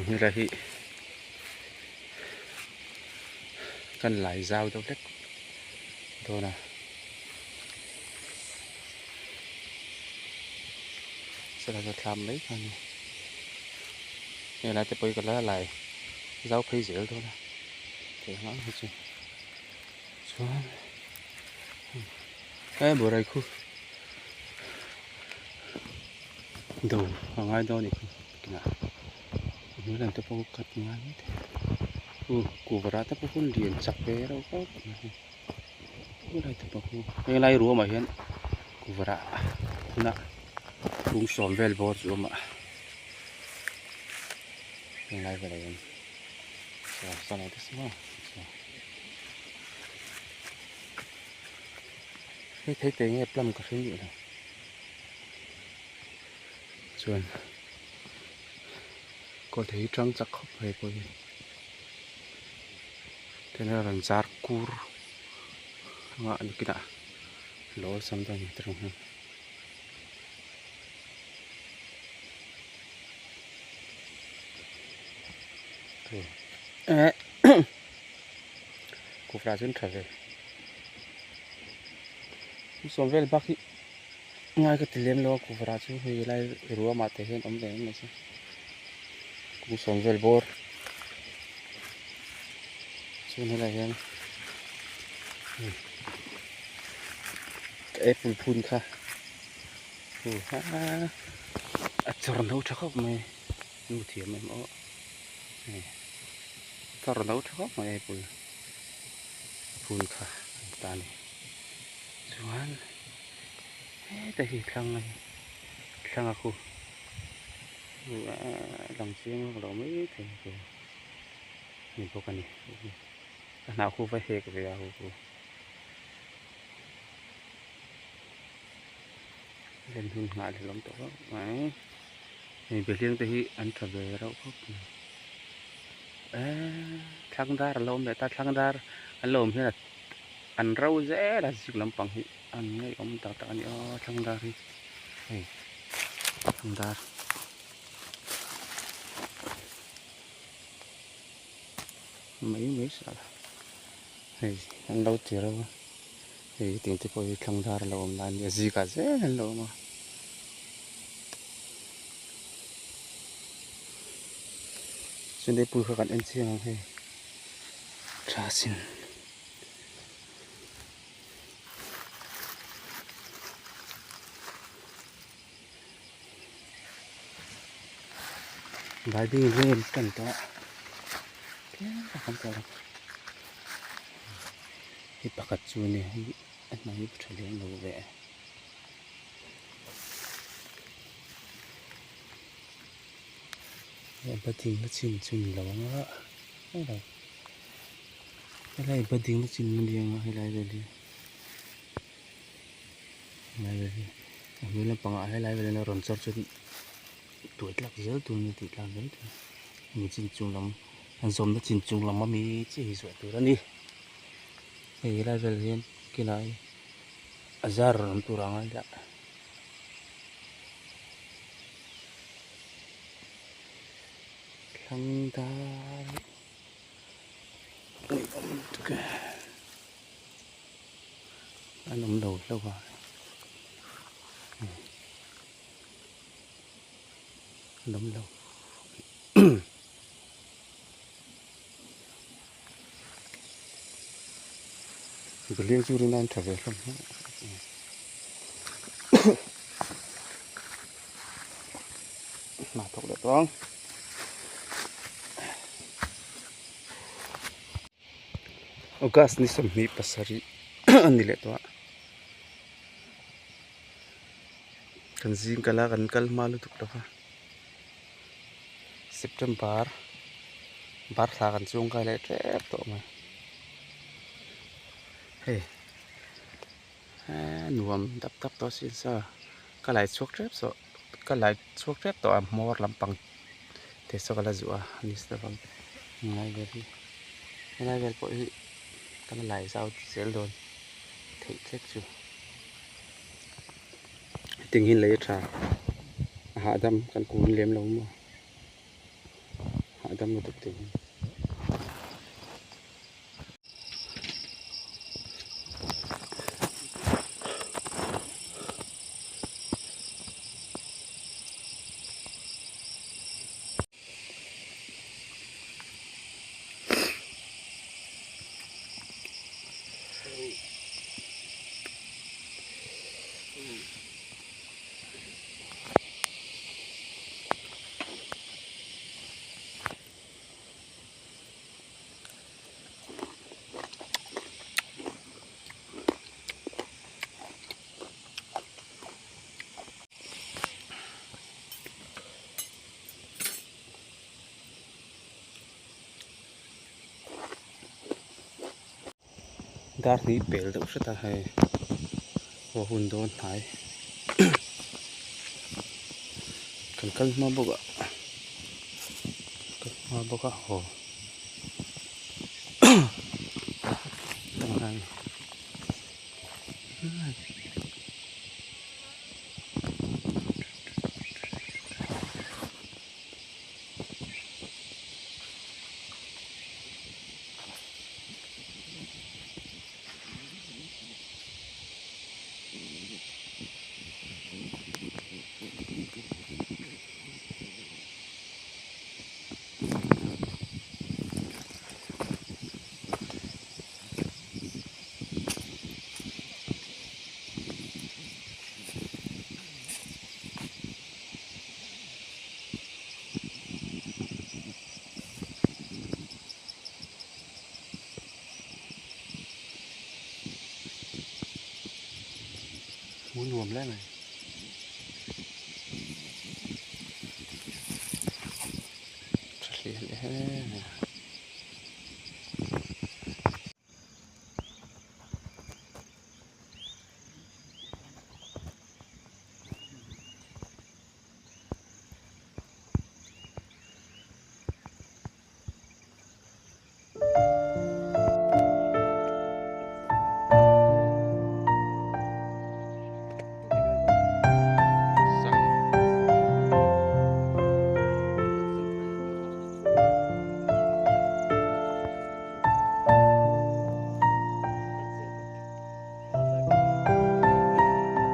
như là hi cần lại dao đâu đấy thôi nè sẽ là làm mấy thôi này là tiếp cái lá lại dao phi dễ thôi nè thì nó hết rồi xuống cái bữa đây khu đồ hoàng ai đâu này kìa mới làm tôi cắt ngang cụ vào ra tôi cũng điền chặt bé đâu có cái này tôi cũng cái này rùa mà hiện cụ vào ra nè cũng xóm về bò rùa mà cái này về đây sao này thế sao thấy tiếng ép lâm có thứ gì đâu chuẩn có thấy trăng chắc khóc hay coi thế nên là giar cur nggak ini kita lo sampai terus cô fra chân trở về xong về bác ngay cái tiền lo cô fra chân thì lại rùa mà thể hiện ống đèn này chứ cũng xong về bor chân này là hiện apple phun kha ha chọn đâu chắc không mày nuôi thiệt mày mỏ chọn đâu chắc không mày apple phun kha ta này Huan tại thằng aku lòng chiên lòng mấy thì mình có cái này nào khu phải hề cái aku lên hương ngại thì lắm tổ đấy mình bị riêng thì ăn trở về đâu không thằng đar lom để ta thằng đar ăn lom thế là ăn rau dễ là chỉ làm bằng ăn ngay ông tạo tạo nhớ thằng đar đi thằng đar mấy sợ này ăn đâu chỉ đâu thì tiếng thì coi thằng đar lom là gì cả dễ lom mà trên đây bùi khởi ăn xiên hay trà xin vài đi lên cần to không sao đâu cái bạc chu này anh nói trở lên lâu vẻ bất tình nó chín chung lâu nữa cái này bất tình nó chín mình điên hay lại rồi đi này rồi mình làm bằng hay lại rồi nó rộn rộn cho tuổi lạc dễ tuổi như thì làm đấy mình chín chung lắm anh zoom nó chín chung lắm mà mình chỉ sửa từ đó đi thì lại rồi lên cái này azar làm tu răng ấy đã thằng ta anh ống đầu lâu rồi nấm lâu cái liên chu nên trở về không mà thuộc được không August ni samhi pasari ani le to kan zing kala kan kal malu tuk dafa September bar sa kan chung kai le trep to ma hey nuam tap tap to sin sa ka lai chuak trep so ka lai chuak trep to mor lampang te so kala zuwa ni sta bang ngai vel po hi cái lại sao sẽ luôn thị chết chưa tình hình lấy trà hạ dâm căn cún liếm lông mà Ada mo tingin. Dar ni pel da usha ta hai wa hun don hai kal ma boga ho tangan muốn nuam lên này